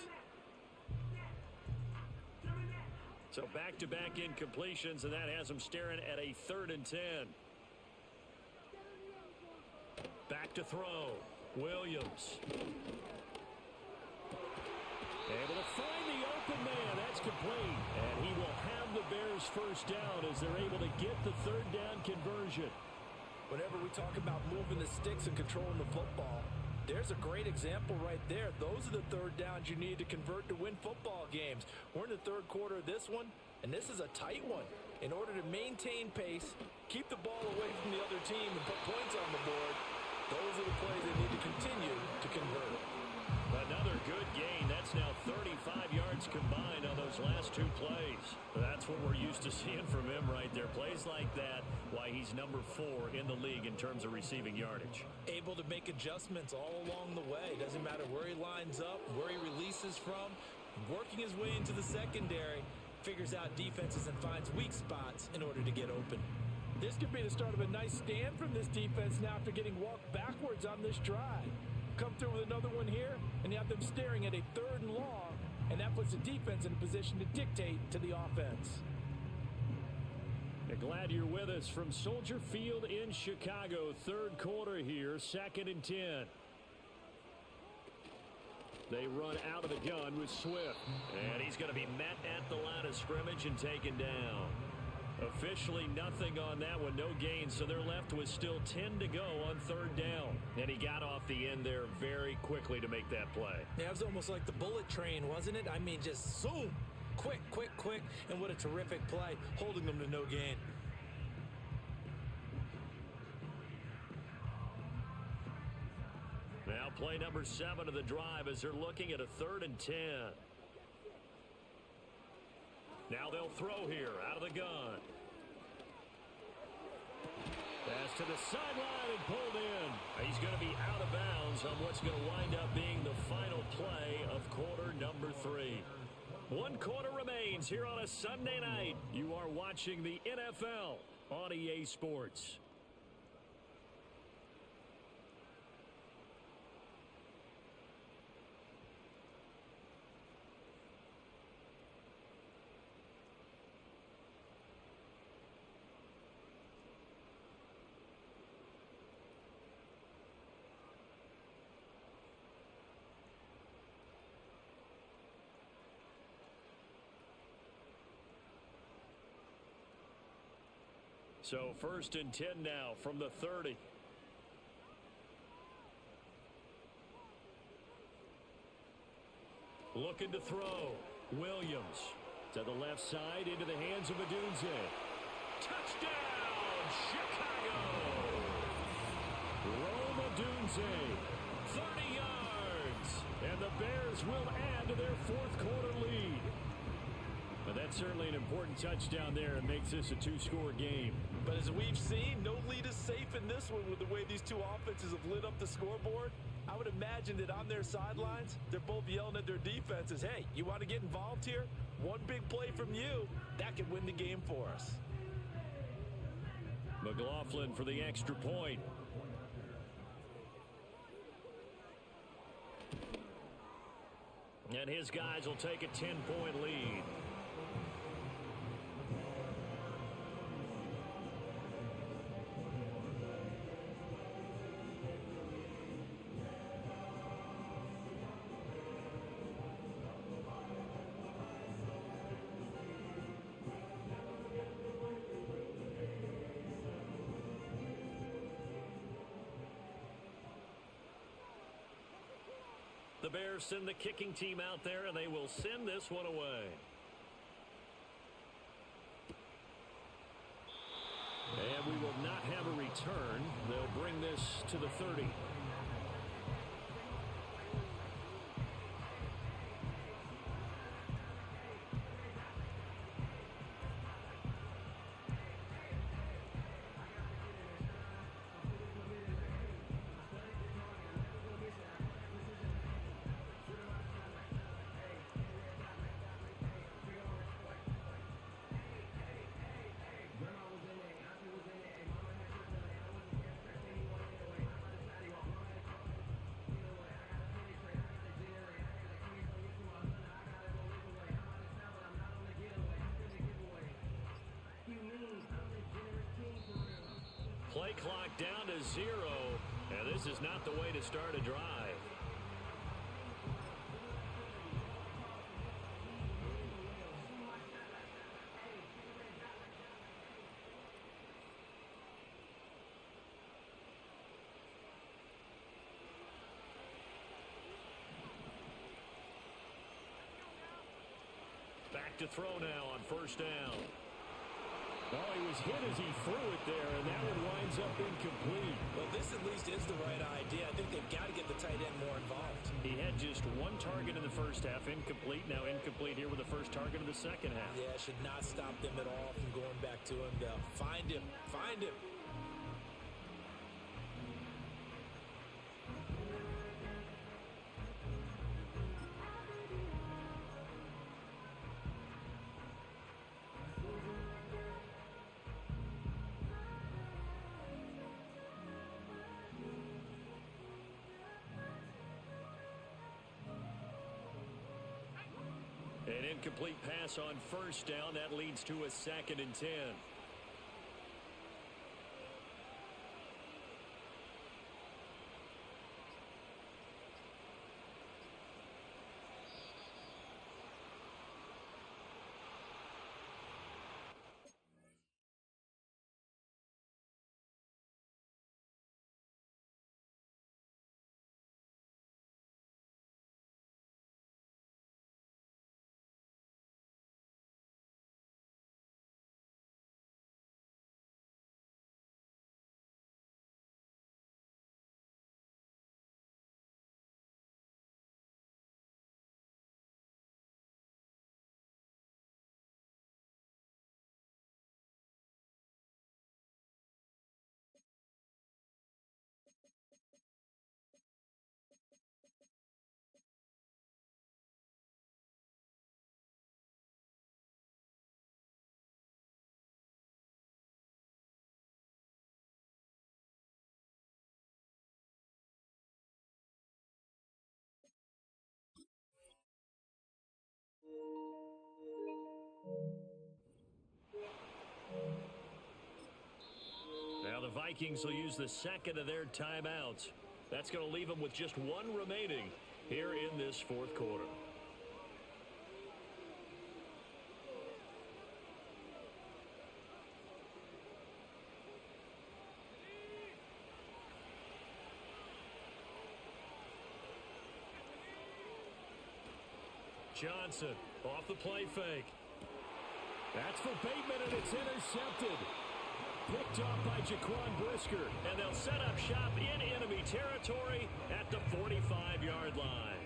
So back-to-back incompletions, and that has them staring at a 3rd and 10. Back to throw. Williams. Able to find the open man. That's complete. And he will have the Bears first down as they're able to get the 3rd down conversion. Whenever we talk about moving the sticks and controlling the football, there's a great example right there. Those are the 3rd downs you need to convert to win football games. We're in the 3rd quarter of this one, and this is a tight one. In order to maintain pace, keep the ball away from the other team, and put points on the board, those are the plays they need to continue to convert. Another good gain. That's now 35 yards combined on those last 2 plays. That's what we're used to seeing from him right there. Plays like that, why he's number 4 in the league in terms of receiving yardage. Able to make adjustments all along the way. Doesn't matter where he lines up, where he releases from. Working his way into the secondary, figures out defenses and finds weak spots in order to get open. This could be the start of a nice stand from this defense now after getting walked backwards on this drive. Come through with another one here, and you have them staring at a 3rd and long, and that puts the defense in a position to dictate to the offense. Glad you're with us from Soldier Field in Chicago. 3rd quarter here, 2nd and 10. They run out of the gun with Swift, and he's going to be met at the line of scrimmage and taken down. Officially nothing on that one, no gain, so they're left with still 10 to go on 3rd down. And he got off the end there very quickly to make that play. Yeah, it was almost like the bullet train, wasn't it? I mean, just zoom, quick, quick, quick, and what a terrific play, holding them to no gain. Now play number 7 of the drive as they're looking at a 3rd and 10. Now they'll throw here out of the gun. Pass to the sideline and pulled in. He's going to be out of bounds on what's going to wind up being the final play of quarter number 3. 1 quarter remains here on a Sunday night. You are watching the NFL on EA Sports. So 1st and 10 now from the 30. Looking to throw. Williams to the left side into the hands of Adunze. Touchdown, Chicago! Rome Adunze, 30 yards. And the Bears will add to their 4th quarter lead. But that's certainly an important touchdown there. It makes this a 2-score game. But as we've seen, no lead is safe in this one with the way these 2 offenses have lit up the scoreboard. I would imagine that on their sidelines, they're both yelling at their defenses, hey, you want to get involved here? One big play from you, that could win the game for us. McLaughlin for the extra point. And his guys will take a 10-point lead. The Bears send the kicking team out there, and they will send this one away. And we will not have a return. They'll bring this to the 30. play clock down to 0, and this is not the way to start a drive. Back to throw now on first down. Oh, he was hit as he threw it there, and that one winds up incomplete. Well, this at least is the right idea. I think they've got to get the tight end more involved. He had just one target in the first half, incomplete. Now incomplete here with the first target of the second half. Yeah, should not stop them at all from going back to him. They'll find him. Find him. An incomplete pass on first down. That leads to a 2nd and 10. Now the Vikings will use the second of their timeouts. That's going to leave them with just one remaining here in this fourth quarter. Johnson off the play fake. That's for Bateman, and it's intercepted. Picked off by Jaquan Brisker, and they'll set up shop in enemy territory at the 45-yard line.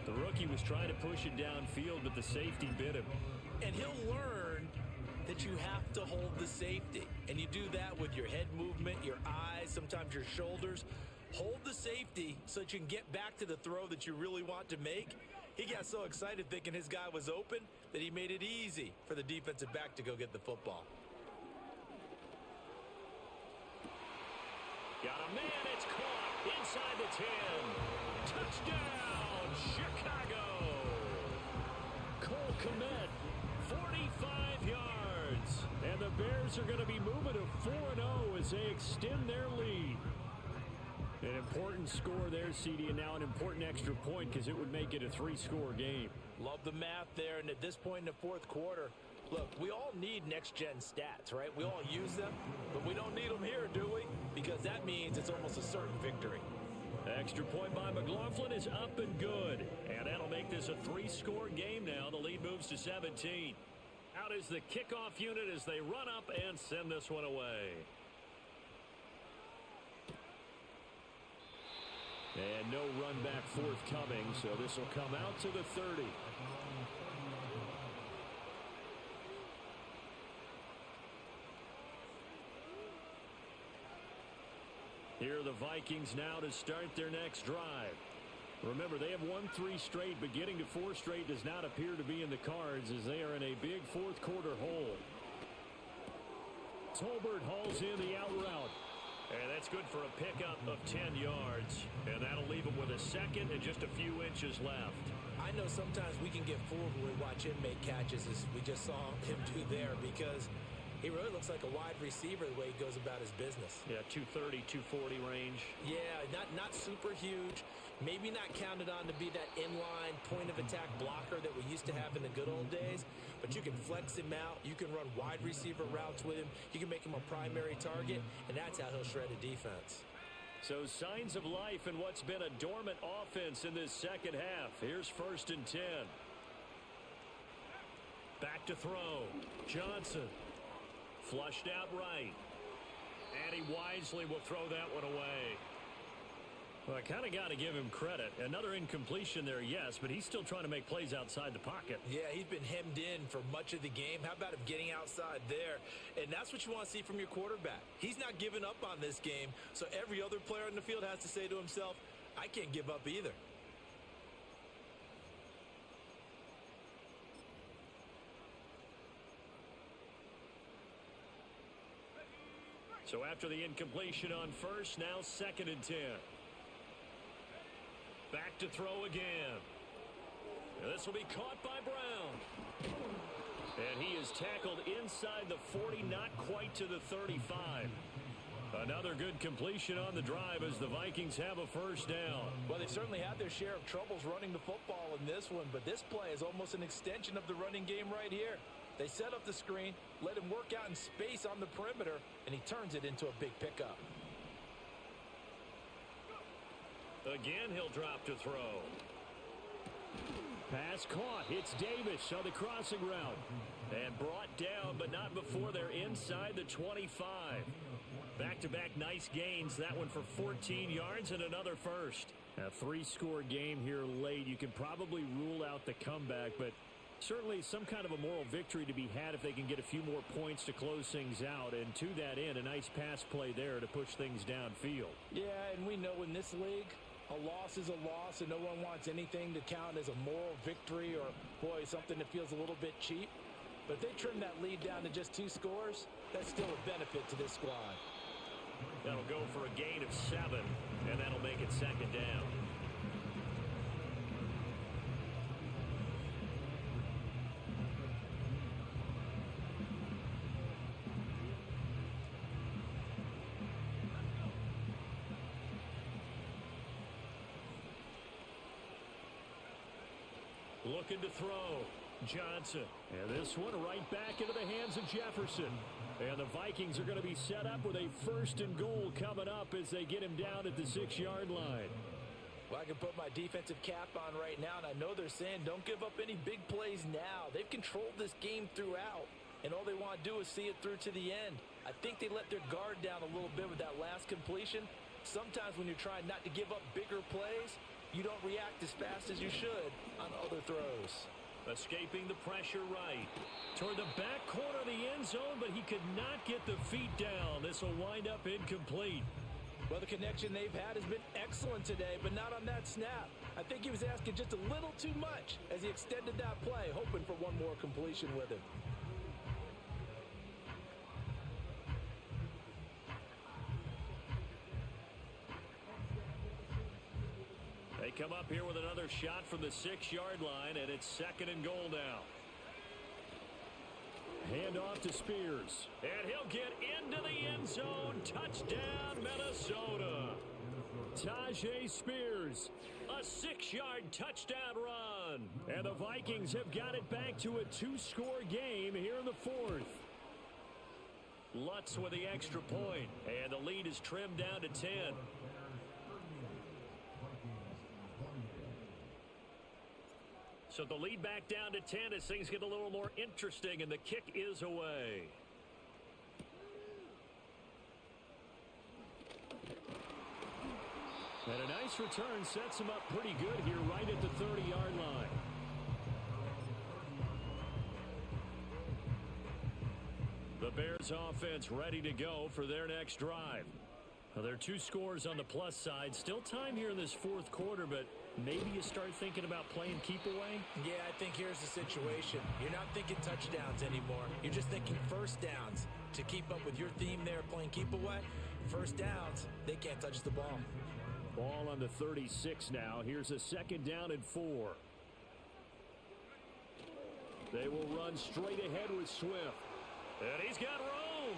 The rookie was trying to push it downfield, but the safety bit him. And he'll learn that you have to hold the safety. And you do that with your head movement, your eyes, sometimes your shoulders. Hold the safety so that you can get back to the throw that you really want to make. He got so excited thinking his guy was open that he made it easy for the defensive back to go get the football. Got a man, it's caught inside the 10. Touchdown, Chicago. Cole Kmet, 45 yards. And the Bears are going to be moving to 4-0 as they extend their lead. An important score there, CD, and now an important extra point because it would make it a 3-score game. Love the math there, and at this point in the fourth quarter, look, we all need next-gen stats, right? We all use them, but we don't need them here, do we? Because that means it's almost a certain victory. Extra point by McLaughlin is up and good, and that'll make this a 3-score game now. The lead moves to 17. Out is the kickoff unit as they run up and send this one away. And no run back forthcoming, so this will come out to the 30. Here are the Vikings now to start their next drive. Remember, they have won 3 straight, but getting to 4 straight does not appear to be in the cards as they are in a big fourth quarter hole. Tolbert hauls in the out route. And that's good for a pickup of 10 yards. And that'll leave him with a second and just a few inches left. I know sometimes we can get fooled when we watch him make catches as we just saw him do there because He really looks like a wide receiver the way he goes about his business. Yeah, 230, 240 range. Yeah, not super huge. Maybe not counted on to be that inline point-of-attack blocker that we used to have in the good old days. But you can flex him out. You can run wide receiver routes with him. You can make him a primary target, and that's how he'll shred a defense. So signs of life in what's been a dormant offense in this second half. Here's 1st and 10. Back to throw. Johnson. Flushed out right. And he wisely will throw that one away. Well, I kind of got to give him credit. Another incompletion there, yes, but he's still trying to make plays outside the pocket. Yeah, he's been hemmed in for much of the game. How about him getting outside there? And that's what you want to see from your quarterback. He's not giving up on this game, so every other player in the field has to say to himself, I can't give up either. So after the incompletion on first, now 2nd and 10. Back to throw again. And this will be caught by Brown. And he is tackled inside the 40, not quite to the 35. Another good completion on the drive as the Vikings have a 1st down. Well, they've certainly had their share of troubles running the football in this one, but this play is almost an extension of the running game right here. They set up the screen, let him work out in space on the perimeter, and he turns it into a big pickup. Again, he'll drop to throw. Pass caught. Hits Davis on the crossing route. And brought down, but not before they're inside the 25. Back-to-back nice gains. That one for 14 yards and another 1st. A 3-score game here late. You can probably rule out the comeback, but certainly some kind of a moral victory to be had if they can get a few more points to close things out. And to that end, a nice pass play there to push things downfield. Yeah, and we know in this league, a loss is a loss, and no one wants anything to count as a moral victory or, boy, something that feels a little bit cheap. But if they trim that lead down to just 2 scores, that's still a benefit to this squad. That'll go for a gain of 7, and that'll make it 2nd down. Looking to throw. Johnson. And this one right back into the hands of Jefferson. And the Vikings are going to be set up with a 1st and goal coming up as they get him down at the 6-yard line. Well, I can put my defensive cap on right now, and I know they're saying don't give up any big plays now. They've controlled this game throughout, and all they want to do is see it through to the end. I think they let their guard down a little bit with that last completion. Sometimes when you're trying not to give up bigger plays, you don't react as fast as you should on other throws. Escaping the pressure right. Toward the back corner of the end zone, but he could not get the feet down. This will wind up incomplete. Well, the connection they've had has been excellent today, but not on that snap. I think he was asking just a little too much as he extended that play, hoping for one more completion with him. They come up here with another shot from the 6-yard line, and it's 2nd and goal now. Hand off to Spears. And he'll get into the end zone. Touchdown, Minnesota. Tajay Spears, a 6-yard touchdown run. And the Vikings have got it back to a 2-score game here in the 4th. Lutz with the extra point, and the lead is trimmed down to 10. So the lead back down to 10 as things get a little more interesting, and the kick is away. And a nice return sets him up pretty good here right at the 30-yard line. The Bears offense ready to go for their next drive. Well, there are 2 scores on the plus side. Still time here in this 4th quarter, but maybe you start thinking about playing keep away? Yeah, I think here's the situation. You're not thinking touchdowns anymore. You're just thinking 1st downs. To keep up with your theme there, playing keep away, 1st downs, they can't touch the ball. Ball on the 36 now. Here's a 2nd down and 4. They will run straight ahead with Swift. And he's got room.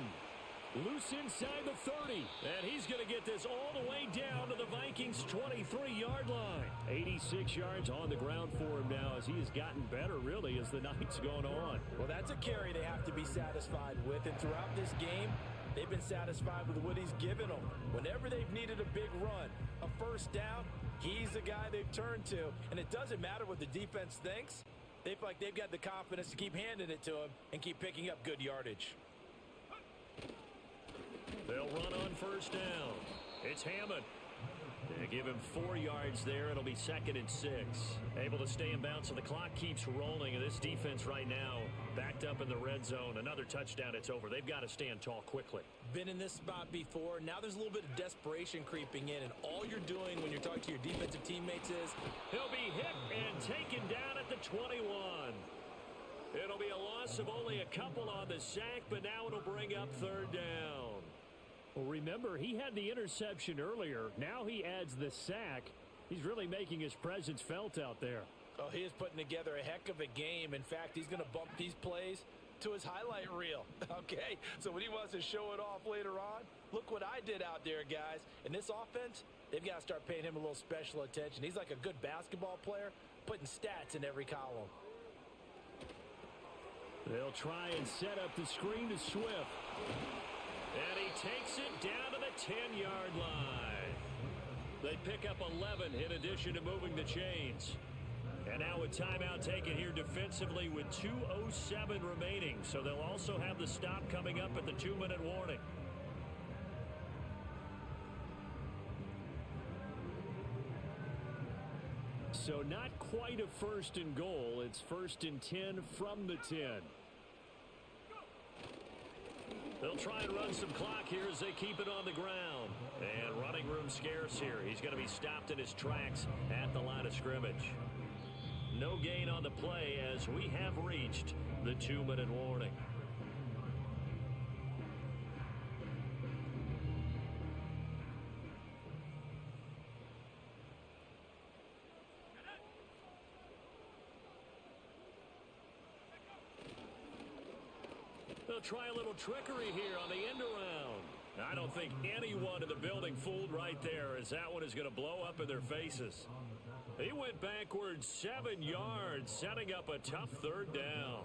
Loose inside the 30. And he's going to get this all the way down to the Vikings' 23-yard line. 86 yards on the ground for him now as he has gotten better, really, as the night's gone on. Well, that's a carry they have to be satisfied with. And throughout this game, they've been satisfied with what he's given them. Whenever they've needed a big run, a first down, he's the guy they've turned to. And it doesn't matter what the defense thinks. They feel like they've got the confidence to keep handing it to him and keep picking up good yardage. They'll run on first down. It's Hammond. They give him 4 yards there. It'll be 2nd and 6. Able to stay in bounds, so the clock keeps rolling. And this defense right now backed up in the red zone. Another touchdown, it's over. They've got to stand tall quickly. Been in this spot before. Now there's a little bit of desperation creeping in. And all you're doing when you're talking to your defensive teammates is... He'll be hit and taken down at the 21. It'll be a loss of only a couple on the sack, but now it'll bring up 3rd down. Well, remember, he had the interception earlier. Now he adds the sack. He's really making his presence felt out there. Oh, he is putting together a heck of a game. In fact, he's going to bump these plays to his highlight reel. Okay, so when he wants to show it off later on, look what I did out there, guys. In this offense, they've got to start paying him a little special attention. He's like a good basketball player, putting stats in every column. They'll try and set up the screen to Swift. And he takes it down to the 10-yard line. They pick up 11 in addition to moving the chains. And now a timeout taken here defensively with 2:07 remaining. So they'll also have the stop coming up at the 2-minute warning. So not quite a 1st and goal. It's 1st and 10 from the 10. They'll try and run some clock here as they keep it on the ground. And running room scarce here. He's going to be stopped in his tracks at the line of scrimmage. No gain on the play as we have reached the 2-minute warning. They'll try a little trickery here on the end around. I don't think anyone in the building fooled right there, as that one is going to blow up in their faces. He went backwards 7 yards, setting up a tough 3rd down.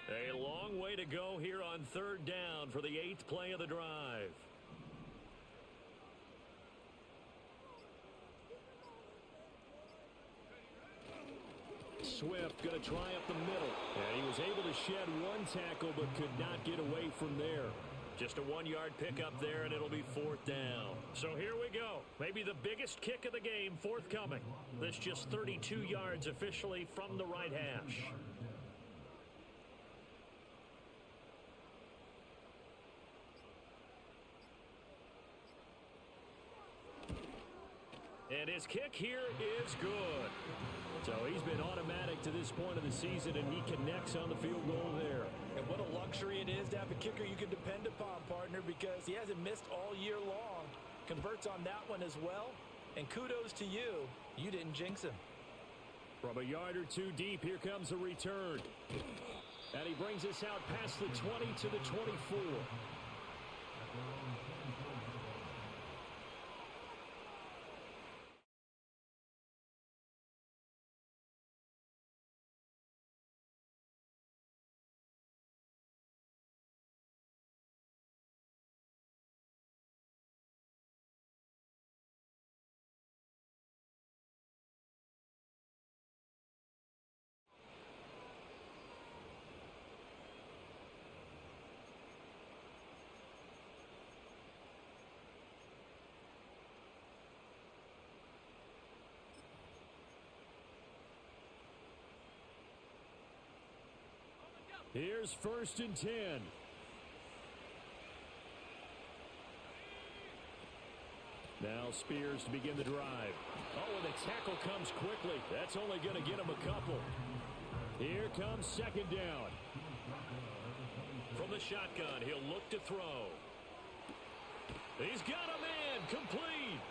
A long way to go here on 3rd down for the 8th play of the drive. Swift going to try up the middle. And he was able to shed one tackle but could not get away from there. Just a 1-yard pickup there, and it'll be 4th down. So here we go. Maybe the biggest kick of the game forthcoming. This just 32 yards officially from the right hash. And his kick here is good. So he's been automatic to this point of the season, and he connects on the field goal there. And what a luxury it is to have a kicker you can depend upon, partner, because he hasn't missed all year long. Converts on that one as well. And kudos to you. You didn't jinx him. From a yard or two deep, here comes a return. And he brings us out past the 20 to the 24. Here's 1st and 10. Now Spears to begin the drive. Oh, and the tackle comes quickly. That's only going to get him a couple. Here comes 2nd down. From the shotgun, he'll look to throw. He's got a man complete.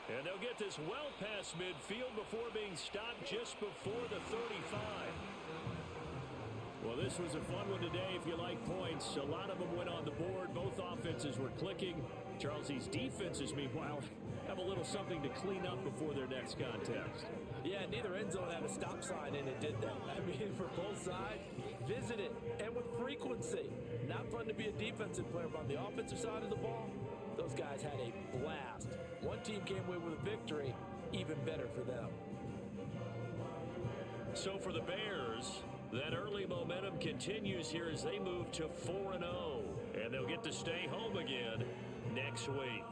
And they'll get this well past midfield before being stopped just before the 35. Well, this was a fun one today if you like points. A lot of them went on the board. Both offenses were clicking. Charles's defenses, meanwhile, have a little something to clean up before their next contest. Yeah, neither end zone had a stop sign in it, did they? I mean, for both sides, visit it, and with frequency. Not fun to be a defensive player, but on the offensive side of the ball, those guys had a blast. One team came away with a victory, even better for them. So for the Bears, that early momentum continues here as they move to 4-0. And they'll get to stay home again next week.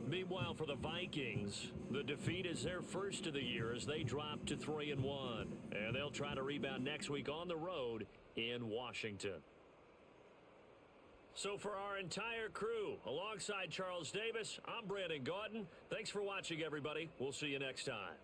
Meanwhile, for the Vikings, the defeat is their first of the year as they drop to 3-1. And they'll try to rebound next week on the road in Washington. So for our entire crew, alongside Charles Davis, I'm Brandon Gaudin. Thanks for watching, everybody. We'll see you next time.